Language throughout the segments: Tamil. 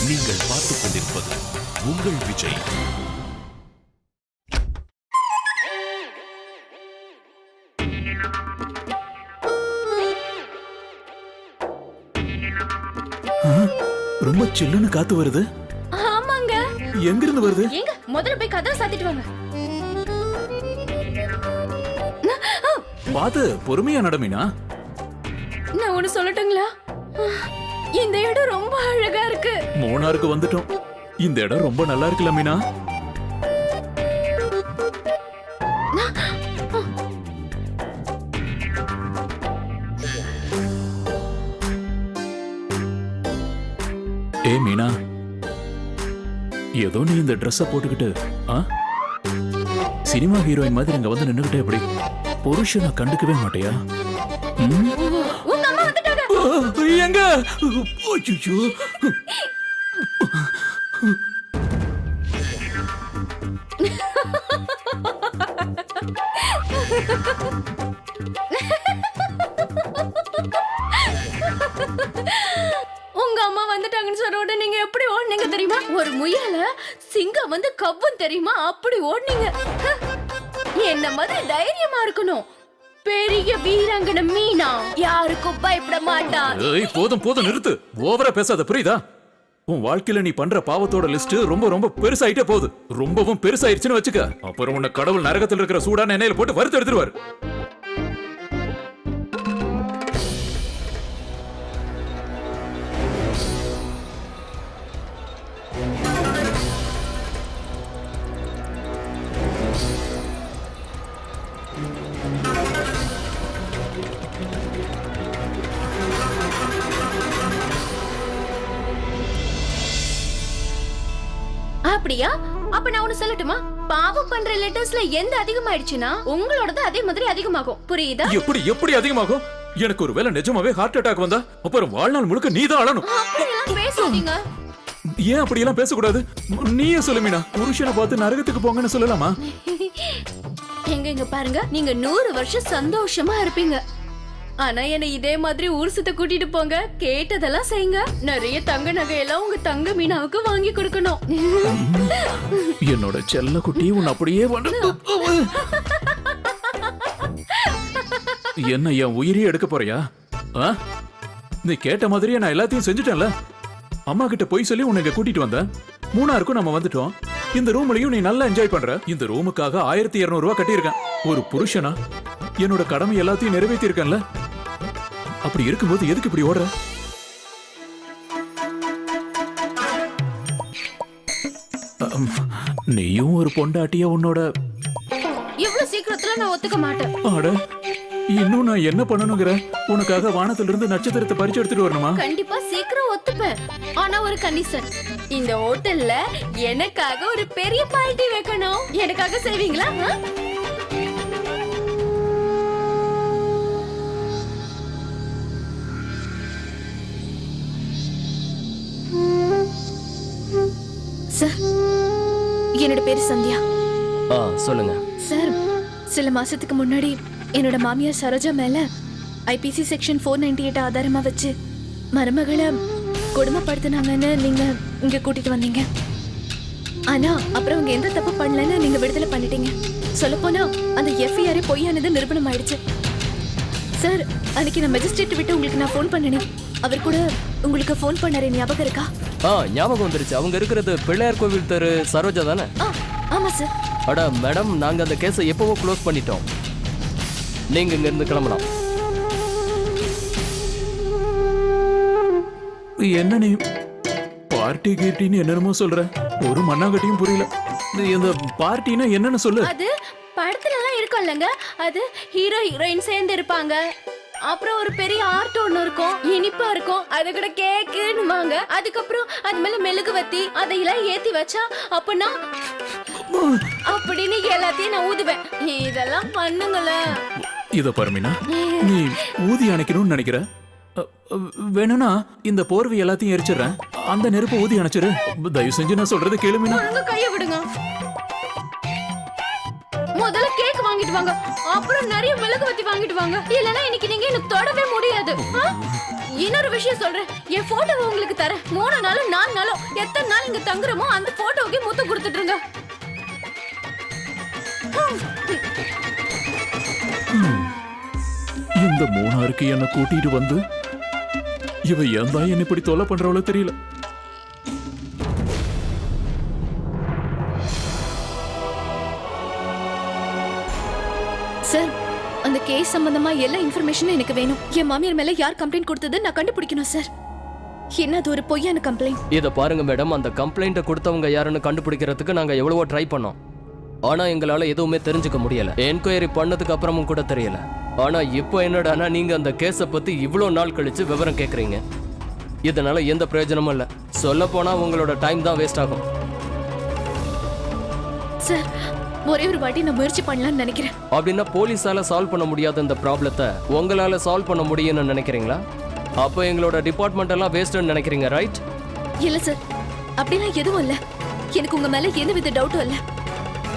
நீங்கள் பார்த்துக் கொண்டிருப்பது உங்கள் விஜய். ரொம்ப சில்லுன்னு காத்து வருது. ஆமாங்க. எங்க இருந்து வருது? எங்க முதல்ல போய் கதவை சாத்திட்டு வாங்க. பாத்து பொறுமையா நடமினா. நான் ஒண்ணு சொல்லட்டுங்களா? இந்த இடம் ரொம்ப அழகா இருக்கு. மூணாருக்கு வந்துட்டோம். இந்த இடம் ரொம்ப நல்லா இருக்குல்ல மீனா? ஏ மீனா, ஏதோ நீ இந்த ட்ரெஸ்ஸ போட்டுக்கிட்டு சினிமா ஹீரோயின் மாதிரி இங்க வந்து நின்னுகிட்டே எப்படி புருஷனை கண்டுக்கவே மாட்டியா? உங்க அம்மா வந்துட்டாங்க. எங்க? ஐயோ, உங்க அம்மா வந்துட்டாங்கன்னு சொன்ன உடனே நீங்க எப்படி ஓடுனீங்க தெரியுமா? ஒரு முயல சிங்கம் வந்து கவ்வும் தெரியுமா? அப்படி ஓடுனீங்க. என்ன மாதிரி தைரியமா இருக்கணும். பெரிய வீராங்கனை மீனா யாருக்கும் பயப்பட மாட்டா. ஏய் போதும் போதும் நிறுத்து. ஓவரா பேசாத, புரியுதா? உன் வாழ்க்கையில நீ பண்ற பாவத்தோட லிஸ்ட் ரொம்ப ரொம்ப பெருசாயிட்டே போகுது. ரொம்பவும் பெருசாயிருச்சுன்னு வச்சுக்க, அப்புறம் உன்னை கடவுள் நரகத்தில் இருக்கிற சூடான எண்ணெயில போட்டு வறுத்து எடுத்துருவாரு. அப்படியா? அப்ப நான் ஒண்ணு சொல்லட்டுமா? பாவம் பண்ற லெட்டர்ஸ்ல எந்த அதிகமாயிடுச்சுன்னா உங்களோடது அதே மாதிரி அதிகமாகும். புரியுதா? எப்படி எப்படி அதிகமாகும்? எனக்கு ஒரு வேளை நிஜமாவே ஹார்ட் அட்டாக் வந்தா அப்புறம் வாழ்நாள் முழுக்க நீதான் அழணும். அப்படியெல்லாம் பேசாதீங்க. ஏன் அப்படியெல்லாம் பேசக்கூடாது? நீயே சொல்லு மீனா. புருஷனை பார்த்து நரகத்துக்கு போங்கன்னு சொல்லலாமா? எங்க பாருங்க, நீங்க 100 வருஷம் சந்தோஷமா இருப்பீங்க. ஆனா என்ன இதே மாதிரி ஊர் சுத்த கூட்டிட்டு போங்க. கேட்டதெல்லாம் செய்யுங்க. நிறைய தங்க நகையெல்லாம் உங்க தங்க மீனாவுக்கு வாங்கி கொடுக்கணும். என்னோட செல்ல குட்டி உன் அப்படியே என்ன என் உயிரியே எடுக்க போறியா? நீ கேட்ட மாதிரியே நான் எல்லாத்தையும் செஞ்சுட்டேன்ல. அம்மா கிட்ட போய் சொல்லி உன்னை கூட்டிட்டு வந்தேன். மூணாருக்கும் நம்ம வந்துட்டோம். இந்த ரூம்லயும் நீ நல்லா என்ஜாய் பண்ற. இந்த ரூமுக்காக 1200 ரூபாய் கட்டியிருக்கேன். ஒரு புருஷனா என்னோட கடமை எல்லாத்தையும் நிறைவேற்றி இருக்கேன்ல. அப்படி இருக்கும்போது எதுக்கு இப்படி ஓடுற? நீயும் ஒரு பொண்டாட்டிய உன்னோட இவ்வளவு சீக்கிரத்துல நான் ஒத்துக்க மாட்டேன். ஆட, இன்னும் நான் என்ன பண்ணணுங்கிற? உனக்காக வானத்துல இருந்து நட்சத்திரத்தை பறிச்சு எடுத்துட்டு வரணுமா? கண்டிப்பா சீக்கிரம் ஒத்துப்பேன். ஆனா ஒரு கண்டிஷன். இந்த ஹோட்டல்ல எனக்காக ஒரு பெரிய பார்ட்டி வைக்கணும். எனக்காக செய்வீங்களா? சார், என்னோட பேரு சந்தியா. சொல்லுங்க சார். சில மாசத்துக்கு முன்னாடி என்னோட மாமியார் சரோஜா மேல ஐபிசி செக்ஷன் 498 ஆதாரமா வச்சு மருமகளை கொடுமைப்படுத்தினாங்கன்னு நீங்க இங்க கூட்டிட்டு வந்தீங்க. ஆனா அப்புறம் அவங்க எந்த தப்பு பண்ணலன்னு நீங்க விடுதலை பண்ணிட்டீங்க. சொல்ல போனா அந்த எஃப்ஐஆர் பொய்யானது நிரூபணம் ஆயிடுச்சு. சார், அன்னைக்கு நான் மெஜிஸ்ட்ரேட் விட்டு உங்களுக்கு நான் ஃபோன் பண்ணினேன். அவர் கூட உங்களுக்கு ஃபோன் பண்ணாரே, ஞாபகம் இருக்கா? ஞாபகம் வந்துருச்சு. அவங்க இருக்கிறது பிள்ளையார் கோவில் தெரு சரோஜா தானே? ஆமா சார். அட மேடம், நாங்க அந்த கேஸை எப்பவோ க்ளோஸ் பண்ணிட்டோம். நீங்க இங்க இருந்து கிளம்பலாம். என்ன நீ பார்ட்டி கீர்ட்டின்னு என்னென்னமோ சொல்ற? ஒரு மண்ணாங்கட்டியும் புரியல. இந்த பார்ட்டினா என்னன்னு சொல்லு. அது படத்துல எல்லாம் இருக்கும்லங்க. அது ஹீரோ ஹீரோயின் சேர்ந்து இருப்பாங்க. அப்புறம் ஒரு பெரிய ஆர்ட் ஒண்ணு இருக்கும், இனிப்பா இருக்கும். அது கூட கேக்குன்னுவாங்க. அதுக்கப்புறம் அது மேல மெழுகுவத்தி அதையெல்லாம் ஏத்தி வச்சா அப்பனா அப்படின்னு எல்லாத்தையும் நான் ஊதுவேன். இதெல்லாம் பண்ணுங்களேன். இத பர்மினா, நீ ஊதி அணைக்கணும்னு நினைக்கிற? வேணும்னா இந்த போர்வை எல்லாத்தையும் எரிச்சிடுறேன். அந்த நெருப்பு ஊதி அணைச்சிரு. தயவு செஞ்சு நான் சொல்றது கேளுமினா. கைய விடுங்க. முதல்ல கேக் வாங்கிட்டு வாங்க, அப்புறம் நிறைய மெழுகுவத்தி வாங்கிட்டு வாங்க. இல்லனா இன்னைக்கு நீங்க என்ன தொடவே முடியாது. இன்னொரு விஷயம் சொல்றேன், என் போட்டோ உங்களுக்கு தரேன். 3 நாளும் 4 நாளும் எத்தனை நாள் இங்க தங்குறோமோ அந்த போட்டோவுக்கு முத்து கொடுத்துட்டுருங்க. இந்த மூணாருக்கு என்ன கூட்டிட்டு வந்து இவ ஏன் தான் என்ன இப்படி தொலை பண்றவளோ தெரியல. சார், அந்த கேஸ் சம்பந்தமா எல்லா இன்ஃபர்மேஷனும் எனக்கு வேணும். என் மாமியார் மேல யார் கம்ப்ளைண்ட் கொடுத்தது நான் கண்டுபிடிக்கணும் சார். என்ன அது ஒரு பொய்யான கம்ப்ளைண்ட்? இதை பாருங்க மேடம், அந்த கம்ப்ளைண்ட்டை கொடுத்தவங்க யாருன்னு கண்டுபிடிக்கிறதுக்கு நாங்கள் எவ்வளவோ ட்ரை பண்ணோம். ஆனால் எங்களால் எதுவுமே தெரிஞ்சுக்க முடியல. என்கொயரி பண்ணதுக்கு அப்புறமும் கூட தெரியல. ஆனால் இப்போ என்னடானா நீங்கள் அந்த கேஸை பற்றி இவ்வளோ நாள் கழித்து விவரம் கேட்குறீங்க. இதனால எந்த பிரயோஜனமும் இல்லை. சொல்லப்போனால் உங்களோட டைம் தான் வேஸ்ட் ஆகும். சார், ஒரே ஒரு வாட்டி நான் முயற்சி பண்ணலாம்னு நினைக்கிறேன். அப்படின்னா போலீஸால சால்வ் பண்ண முடியாத இந்த ப்ராப்ளத்தை உங்களால சால்வ் பண்ண முடியும்னு நினைக்கிறீங்களா? அப்போ எங்களோட டிபார்ட்மெண்ட் எல்லாம் வேஸ்ட்னு நினைக்கிறீங்க, ரைட்? இல்ல சார், அப்படிலாம் எதுவும் இல்ல. எனக்கு உங்க மேல எந்த வித டவுட்டும் இல்ல.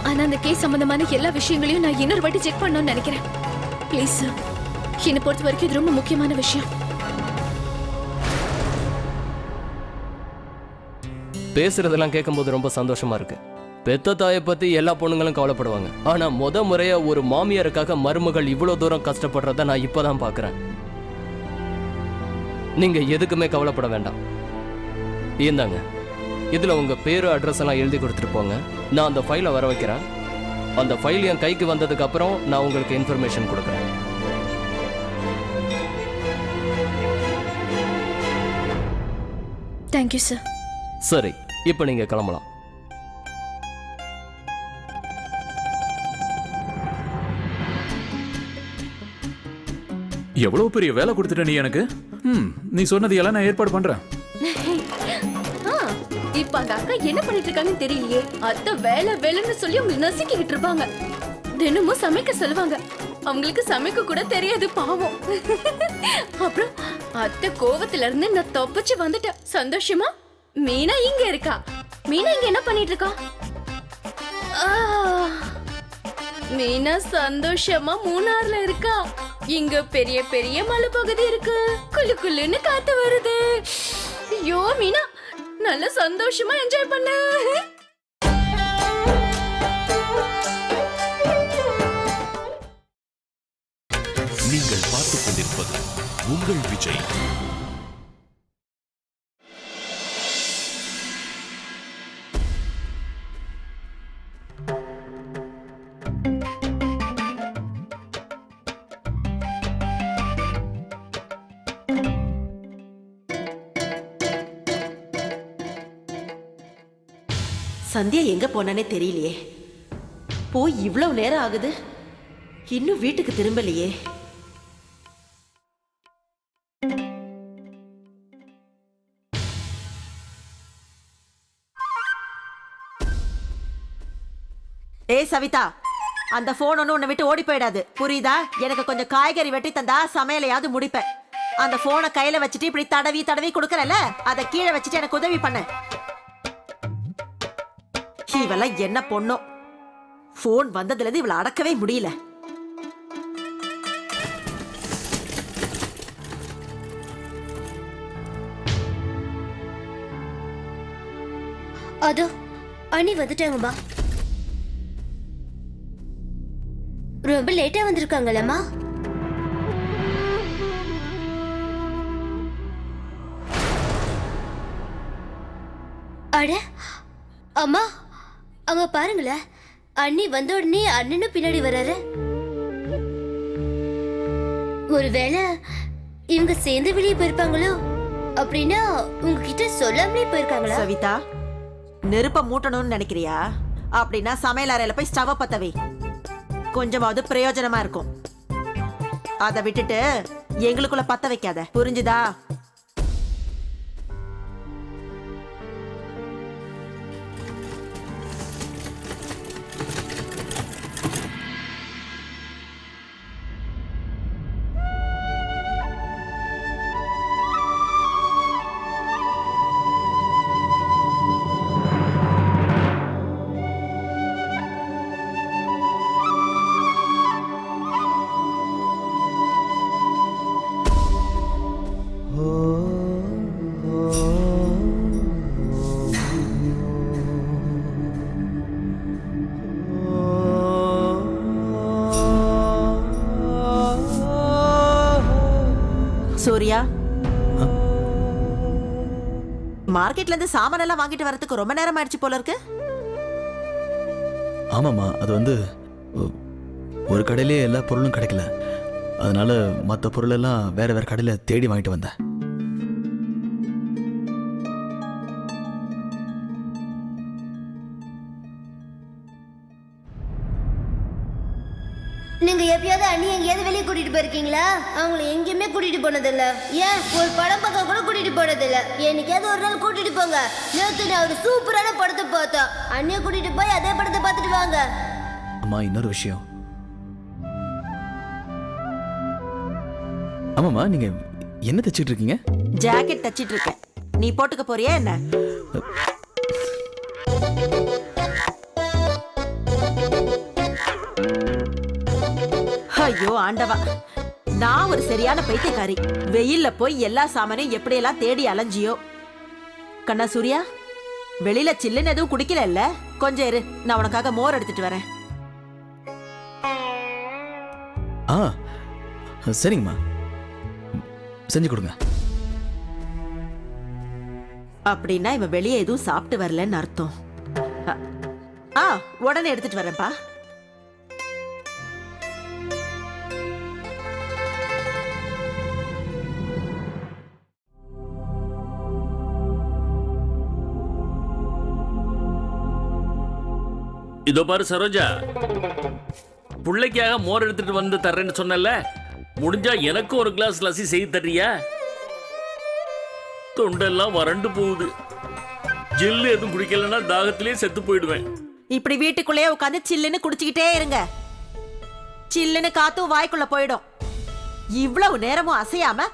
ஆனா அந்த கேஸ் சம்பந்தமான எல்லா விஷயங்களையும் நான் இன்னொரு வாட்டி செக் பண்ணணும்னு நினைக்கிறேன். ப்ளீஸ் சார், என்னை பொறுத்த வரைக்கும் இது ரொம்ப முக்கியமான விஷயம். பேசுறதெல்லாம் கேட்கும்போது ரொம்ப சந்தோஷமா இருக்கு. பெத்த தாயை பத்தி எல்லா பொண்ணுங்களும் கவலைப்படுவாங்க. ஆனா முறையா ஒரு மாமியாருக்காக மருமகள் இவ்வளவு தூரம் கஷ்டப்படுறத நான் இப்பதான் பாக்குறேன். நீங்க எதுக்குமே கவலைப்பட வேண்டாம். இந்தாங்க, இதுல உங்க பேரு அட்ரஸ் எல்லாம் எழுதி கொடுத்துட்டு போங்க. நான் அந்த ஃபைலை வர வைக்கிறேன். அந்த ஃபைல் என் கைக்கு வந்ததுக்கு அப்புறம் நான் உங்களுக்கு இன்ஃபர்மேஷன் கொடுக்குறேன். Thank you sir. சரி, இப்போ நீங்க கிளம்பலாம். எவ்வளவு பெரிய வேலை கொடுத்துட்ட நீ எனக்கு. நீ சொன்னது எல்லாம் நான் ஏற்பாடு பண்றேன். இப்ப அந்த அக்கா என்ன பண்ணிட்டு இருக்காங்கன்னு தெரியலையே. அத்தை வேலை வேலைன்னு சொல்லி அவங்க நசுக்கிட்டு இருப்பாங்க. தினமும் சமைக்க சொல்லுவாங்க. அவங்களுக்கு சமைக்க கூட தெரியாது, பாவம். அப்புறம் அத்தை கோவத்துல இருந்து நான் தப்பிச்சு வந்துட்டேன். சந்தோஷமா மீனா இங்க இருக்கா. மீனா இங்க என்ன பண்ணிட்டு இருக்கா? மீனா சந்தோஷமா மூணார்ல இருக்கா. இங்க பெரிய பெரிய மலை பகுதி இருக்கு. குளு குளுன்னு காத்து வருது. ஐயோ மீனா, நல்ல சந்தோஷமா என்ஜாய் பண்ண. நீங்கள் பார்த்துக் கொண்டிருப்பது உங்கள் விஜய். சந்தியா எங்க போனானே தெரியலையே. போய் இவ்வளவு நேரம் ஆகுது, இன்னும் வீட்டுக்கு திரும்பலையே. ஏய் சவிதா, அந்த போன் ஒண்ணு உன்னை விட்டு ஓடி போயிடாது, புரியுதா? எனக்கு கொஞ்சம் காய்கறி வெட்டி தந்தா சமையலையாவது முடிப்பேன். அந்த போனை கையில வச்சுட்டு இப்படி தடவி தடவி கொடுக்கறல, அதை கீழே வச்சுட்டு எனக்கு உதவி பண்ணு. இவெல்லாம் என்ன பொண்ணோ, போன் வந்ததுல இருந்து இவளை அடக்கவே முடியல. அதோ அண்ணி வந்துட்டாங்கம்மா. ரொம்ப லேட்டா வந்திருக்காங்களம்மா. அட அம்மா, அங்க பாருங்களேன். அண்ணி வந்த உடனே அண்ணனும் பின்னாடி வர்றாரு. ஒருவேளை இவங்க சேர்ந்து வெளியே போயிருப்பாங்களோ? அப்படின்னா உங்ககிட்ட சொல்லாமலே போயிருக்காங்களா? சவிதா, நெருப்ப மூட்டணும்னு நினைக்கிறியா? அப்படின்னா சமையல் அறையில போய் ஸ்டவ பத்தவை, கொஞ்சமாவது பிரயோஜனமா இருக்கும். அதை விட்டுட்டு எங்களுக்குள்ள பத்த வைக்காத, புரிஞ்சுதா? மார்க்கெட்ல இருந்து சாமான் எல்லாம் வாங்கிட்டு வரதுக்கு ரொம்ப நேரம் ஆயிடுச்சு போல இருக்கு. ஆமாம்மா, அது வந்து ஒரு கடையிலே எல்லா பொருளும் கிடைக்கல. அதனால மற்ற பொருள் எல்லாம் வேற வேற கடையில் தேடி வாங்கிட்டு வந்தேன். நீங்க எப்பயாவது அண்ணி எங்கேயாவது வெளியே கூட்டிட்டு போயிருக்கீங்களா? அவங்கள எங்கேயுமே கூட்டிட்டு போனதில்ல. ஏன் ஒரு படம் பக்கம் கூட கூட்டிட்டு போனதில்ல. என்னைக்காவது ஒரு நாள் கூட்டிட்டு போங்க. நேற்று நான் ஒரு சூப்பரான படத்தை பார்த்தோம். அண்ணியை கூட்டிட்டு போய் அதே படத்தை பார்த்துட்டு வாங்க. அம்மா, இன்னொரு விஷயம். ஆமாம்மா, நீங்க என்ன தைச்சிட்டு இருக்கீங்க? ஜாக்கெட் தச்சிட்டு இருக்கேன். நீ போட்டுக்க போறியா என்ன? ஐயோ ஆண்டவா, நான் ஒரு சரியான பைத்தியக்காரி. வெயில்ல போய் எல்லா சாமானையும் எப்படியெல்லாம் தேடி அலைஞ்சியோ. கண்ணா சூர்யா, வெளியில சில்லுன்னு எதுவும் குடிக்கல இல்ல? கொஞ்சம் இரு, நான் உனக்காக மோர் எடுத்துட்டு வரேன். ஆ, சரிங்கம்மா, செஞ்சு கொடுங்க. அப்படின்னா இவன் வெளியே எதுவும் சாப்பிட்டு வரலன்னு அர்த்தம். உடனே எடுத்துட்டு வரேன்ப்பா. இதோ பாரு சரோஜா, பிள்ளைக்காக மோர் எடுத்துட்டு வந்து தர்றேன்னு சொன்னல, முடிஞ்சா எனக்கு ஒரு கிளாஸ் லஸ்ஸி செய்து தர்றியா? தொண்டெல்லாம் வறண்டு போகுது. ஜில்லு எதுவும் குடிக்கலன்னா தாகத்திலே செத்து போயிடுவேன். இப்படி வீட்டுக்குள்ளேயே உட்காந்து சில்லுன்னு குடிச்சுக்கிட்டே இருங்க. சில்லுன்னு காத்தும் வாய்க்குள்ள போயிடும். இவ்வளவு நேரமும் அசையாம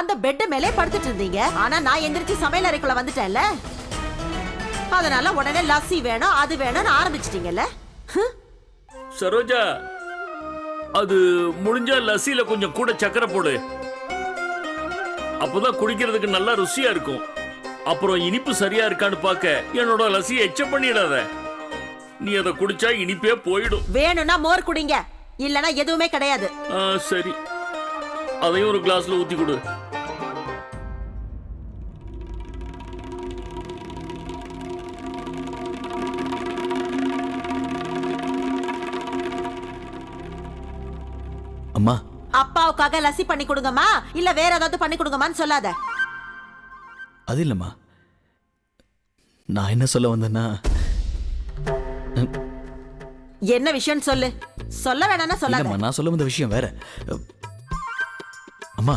அந்த பெட் மேலே படுத்துட்டு இருந்தீங்க. ஆனா நான் எந்திரிச்சு சமையல் அறைக்குள்ள வந்துட்டேன்ல, அதனால உடனே லஸ்ஸி வேணும் அது வேணும்னு ஆரம்பிச்சிட்டீங்கல்ல. சரோஜா, அது முடிஞ்சா லஸ்ஸில கொஞ்சம் கூட சக்கரை போடு. அப்பதான் குடிக்கிறதுக்கு நல்லா ருசியா இருக்கும். அப்புறம் இனிப்பு சரியா இருக்கான்னு பார்க்க என்னோட லஸ்ஸியை எச்ச பண்ணிடாத. நீ அதை குடிச்சா இனிப்பே போயிடும். வேணும்னா மோர் குடிங்க, இல்லனா எதுவுமே கிடையாது. சரி, அதையும் ஒரு கிளாஸ்ல ஊத்தி கொடு. அம்மா, அப்பாவுக்காக லஸ்ஸி பண்ணி கொடுங்கம்மா, இல்ல வேற ஏதாவது பண்ணி கொடுங்கம்மான்னு சொல்லாத. அது இல்லம்மா, நான் என்ன சொல்ல வந்தேன்னா, என்ன விஷயம் சொல்லு. சொல்ல வேணாம்னா சொல்லாத. இல்லம்மா, நான் சொல்ல வந்த விஷயம் வேற. அம்மா,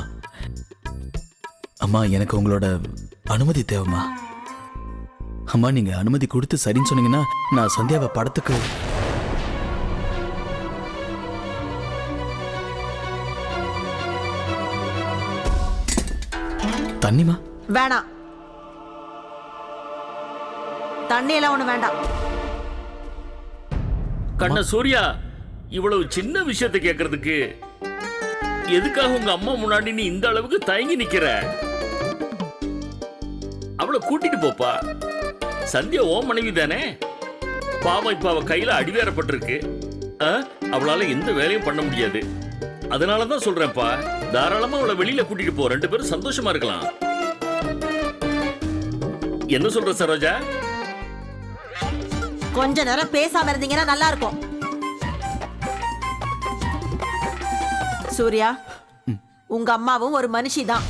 அம்மா, எனக்கு உங்களோட அனுமதி தேவைம்மா. அம்மா, நீங்க அனுமதி கொடுத்து சரின்னு சொன்னீங்கன்னா நான் சந்தியாவை படத்துக்கு. தண்ணிமா? வேணாம், தண்ணி எல்லாம் ஒண்ணு வேண்டாம். கண்ண சூர்யா, இவ்வளவு சின்ன விஷயத்தை கேட்கறதுக்கு எதுக்காக உங்க அம்மா முன்னாடி நீ இந்த அளவுக்கு தயங்கி நிக்கிற? அவளை கூட்டிட்டு போப்பா. சந்தியா ஓ மனைவி தானே. பாவம், இப்ப அவ கையில அடிவேறப்பட்டிருக்கு. அவளால எந்த வேலையும் பண்ண முடியாது. அதனாலதான் சொல்றேன்ப்பா, தாராளமா அவளை வெளியில கூட்டிட்டு போ. 2 பேரும் சந்தோஷமா இருக்கலாம். என்ன சொல்ற சரோஜா? கொஞ்ச நேரம் பேசாம இருந்தீங்கன்னா நல்லா இருக்கும். சூர்யா, உங்க அம்மாவும் ஒரு மனுஷி தான்.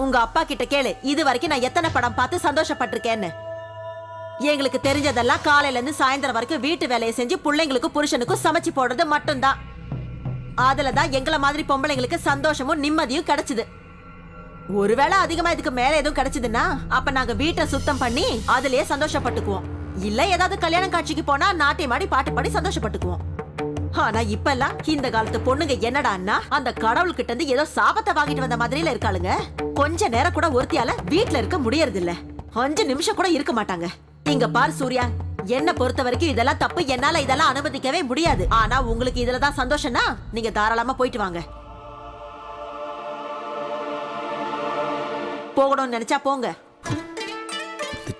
உங்க அப்பா கிட்ட கேளு, இது வரைக்கும் நான் எத்தனை படம் பார்த்து சந்தோஷப்பட்டிருக்கேன்னு. எங்களுக்கு தெரிஞ்சதெல்லாம் காலையில இருந்து சாயந்தரம் வரைக்கும் வீட்டு வேலையை செஞ்சு பிள்ளைங்களுக்கும் புருஷனுக்கும் சமைச்சு போடுறது மட்டும்தான். அதுலதான் எங்களை மாதிரி பொம்பளைங்களுக்கு சந்தோஷமும் நிம்மதியும் கிடைச்சது. ஒருவேளை அதிகமா இதுக்கு மேல எதுவும் கிடைச்சதுன்னா அப்ப நாங்க வீட்டை சுத்தம் பண்ணி அதுலயே சந்தோஷப்பட்டுக்குவோம். இல்ல ஏதாவது கல்யாண காட்சிக்கு போனா நாட்டியமாடி பாட்டு பாடி சந்தோஷப்பட்டுக்குவோம். ஆனா இப்ப எல்லாம் இந்த காலத்து பொண்ணுங்க என்னடான்னா அந்த கடவுள் கிட்ட இருந்து ஏதோ சாபத்தை வாங்கிட்டு வந்த மாதிரில இருக்காளுங்க. கொஞ்ச நேரம் கூட ஒருத்தியால வீட்டுல இருக்க முடியறது இல்ல. 5 நிமிஷம் கூட இருக்க மாட்டாங்க. இங்க பாரு சூர்யா, என்ன பொறுத்த வரைக்கும் இதெல்லாம் தப்பு. என்னால இதெல்லாம் அனுமதிக்கவே முடியாது. ஆனா உங்களுக்கு இதுலதான் சந்தோஷம்னா நீங்க தாராளமா போயிட்டு வாங்க. போகணும்னு நினைச்சா போங்க.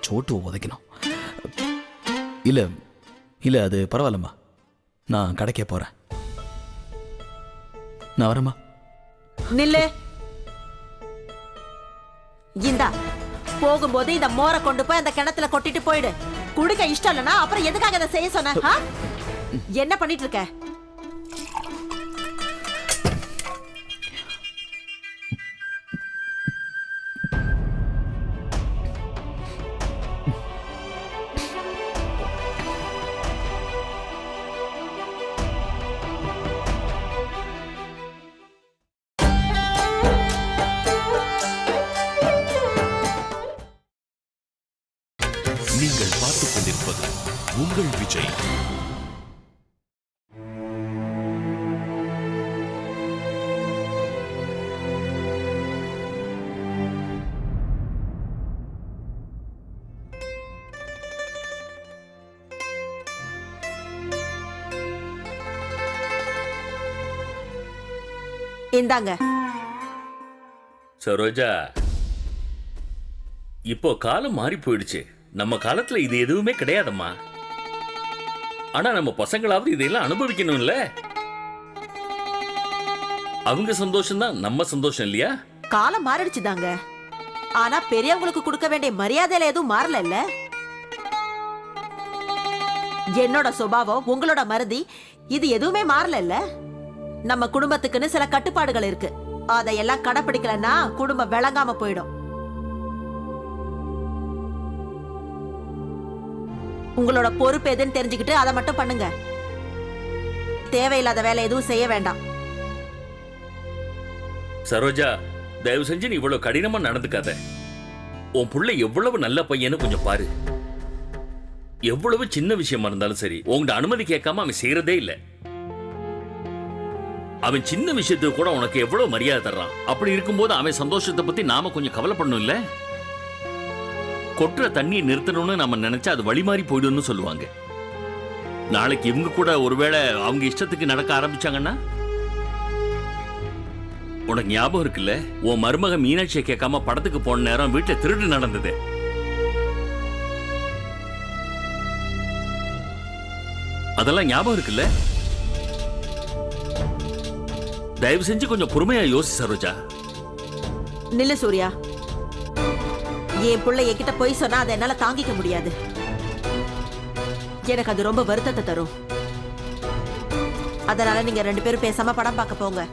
சோட்டு உதைக்கணும். இல்ல இல்ல, அது பரவாயில்லம்மா, நான் கடைக்கே போறேன். நான் வரேம்மா. நில்லு. இந்தா போகும்போது இந்த மோரை கொண்டு போய் அந்த கிணத்துல கொட்டிட்டு போயிடு. குடிக்க இஷ்டம் இல்லைன்னா அப்புறம் எதுக்காக அதை செய்ய சொன்ன? ஆ? என்ன பண்ணிட்டு இருக்க? நீங்கள் பார்த்துக் கொண்டிருப்பது உங்கள் விஜய். இந்தாங்க. சரோஜா, இப்போ காலம் மாறி போயிடுச்சு. நம்ம காலத்துல இது எதுவுமே கிடையாதம்மா. ஆனா நம்ம பசங்களாவது இதையெல்லாம் அனுபவிக்கணும்ல. அவங்க சந்தோஷம் தான் நம்ம சந்தோஷம் இல்லையா? காலம் மாறிடுச்சுதாங்க. ஆனா பெரியவங்களுக்கு கொடுக்க வேண்டிய மரியாதையில எதுவும் மாறல இல்ல. என்னோட சுபாவம், உங்களோட மருதி, இது எதுவுமே மாறல இல்ல. நம்ம குடும்பத்துக்குன்னு சில கட்டுப்பாடுகள் இருக்கு. அதையெல்லாம் கடைப்பிடிக்கலன்னா குடும்பம் விளங்காம போயிடும். உங்களோட பொறுப்பு எதுன்னு தெரிஞ்சுக்கிட்டு அதை மட்டும் பண்ணுங்க. தேவையில்லாத வேலை எதுவும் செய்ய வேண்டாம். சரோஜா, தயவு செஞ்சு நீ இவ்வளவு கடினமா நடந்துக்காத. உன் புள்ள எவ்வளவு நல்ல பையன்னு கொஞ்சம் பாரு. எவ்வளவு சின்ன விஷயமா இருந்தாலும் சரி, உங்கள்ட்ட அனுமதி கேட்காம அவன் செய்யறதே இல்ல. அவன் சின்ன விஷயத்துக்கு கூட உனக்கு எவ்வளவு மரியாதை தர்றான். அப்படி இருக்கும்போது அவன் சந்தோஷத்தை பத்தி நாம கொஞ்சம் கவலைப்படணும் இல்ல. கொட்டுற தண்ணியை நிறுத்தணும்னு நம்ம நினைச்சா அது வழி மாறி போயிடும்னு சொல்லுவாங்க. நாளைக்கு இவங்க கூட ஒருவேளை அவங்க இஷ்டத்துக்கு நடக்க ஆரம்பிச்சாங்கன்னா, உனக்கு ஞாபகம் இருக்குல்ல, உன் மருமக மீனாட்சியை கேட்காம படத்துக்கு போன நேரம் வீட்டுல திருடு நடந்தது. அதெல்லாம் ஞாபகம் இருக்குல்ல. தயவு செஞ்சு கொஞ்சம் பொறுமையா யோசி சரோஜா. நில்லு சூர்யா. என் புள்ள என்கிட்ட போய் சொன்னா அதை என்னால தாங்கிக்க முடியாது. எனக்கு அது ரொம்ப வருத்தத்தை தரும். அதனால நீங்க 2 பேரும் பேசாம படம் பார்க்க போங்க.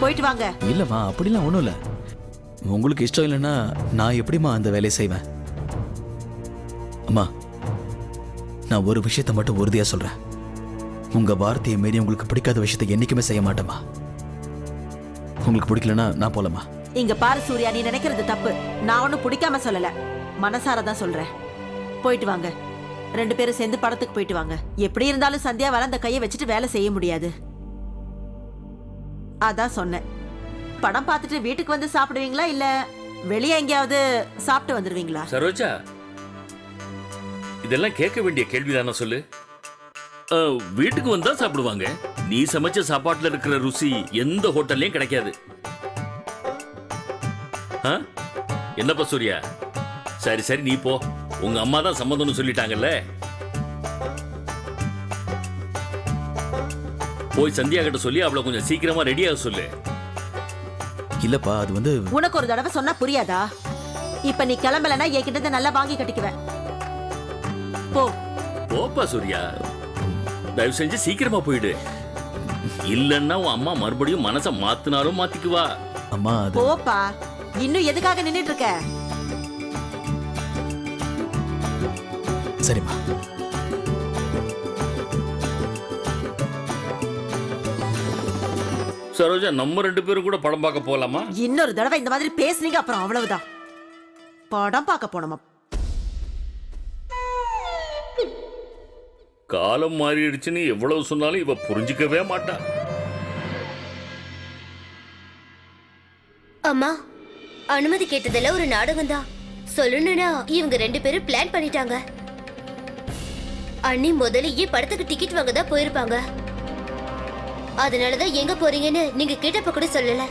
போயிட்டு வாங்க. இல்லம்மா, அப்படிலாம் ஒன்றும் இல்லை. உங்களுக்கு இஷ்டம் இல்லைன்னா நான் எப்படிம்மா அந்த வேலையை செய்வேன்? அம்மா, நான் ஒரு விஷயத்தை மட்டும் உறுதியாக சொல்கிறேன். உங்கள் வார்த்தையை மீறி உங்களுக்கு பிடிக்காத விஷயத்தை என்றைக்குமே செய்ய மாட்டேம்மா. உங்களுக்கு பிடிக்கலன்னா நான் போலம்மா. இங்க பாரு சூர்யா, நீ நினைக்கிறது தப்பு. நான் ஒன்னும் பிடிக்காம சொல்லல, மனசாரதான் சொல்றேன். போயிட்டு வாங்க. 2 பேரும் சேர்ந்து படத்துக்கு போயிட்டு வாங்க. எப்படி இருந்தாலும் சந்தியா வளர்ந்த கையை வச்சுட்டு வேலை செய்ய முடியாது. அதான் சொன்னேன். படம் பார்த்துட்டு வீட்டுக்கு வந்து சாப்பிடுவீங்களா இல்ல வெளியே எங்கேயாவது சாப்பிட்டு வந்துருவீங்களா? சரோஜா, இதெல்லாம் கேட்க வேண்டிய கேள்விதானே சொல்லு. வீட்டுக்கு வந்தா சாப்பிடுவாங்க. நீ சமைச்ச சாப்பாட்டுல இருக்கிற ருசி எந்த ஹோட்டல்லையும் கிடைக்காது. என்னப்பா சூர்யா? சரி சரி, நீ போ. உங்க அம்மா தான் சம்மதம்னு சொல்லிட்டாங்கல்ல. போய் சந்தியா கிட்ட சொல்லி அவளை கொஞ்சம் சீக்கிரமா ரெடியாக சொல்லு. இல்லப்பா, அது வந்து உனக்கு ஒரு தடவை சொன்னா புரியாதா? இப்ப நீ கிளம்பலன்னா என்கிட்ட நல்லா வாங்கி கட்டிக்குவேன். போ. போப்பா சூர்யா, தயவு செஞ்சு சீக்கிரமா போயிடு. இல்லன்னா உன் அம்மா மறுபடியும் மனசை மாத்தினாலும் மாத்திக்குவா. அம்மா, அது போப்பா. இன்னும் எதுக்காக நின்னுட்டு இருக்க? சரிம்மா. சரோஜா, நம்ம 2 பேரும் கூட படம் பார்க்க போலாமா? இன்னொரு தடவை இந்த மாதிரி பேசுனீங்க அப்புறம் அவ்வளவுதான். படம் பார்க்க போனோமா? காலம் மாறிடுச்சுன்னு எவ்வளவு சொன்னாலும் இவ புரிஞ்சுக்கவே மாட்டா. அம்மா, அனுமதி கேட்டதுல ஒரு நாடகம் தான். சொல்லணும்னா இவங்க 2 பேரும் பிளான் பண்ணிட்டாங்க. அண்ணி முதல்லயே படத்துக்கு டிக்கெட் வாங்க தான் போயிருப்பாங்க. அதனாலதான் எங்க போறீங்கன்னு நீங்க கேட்டப்ப கூட சொல்லல.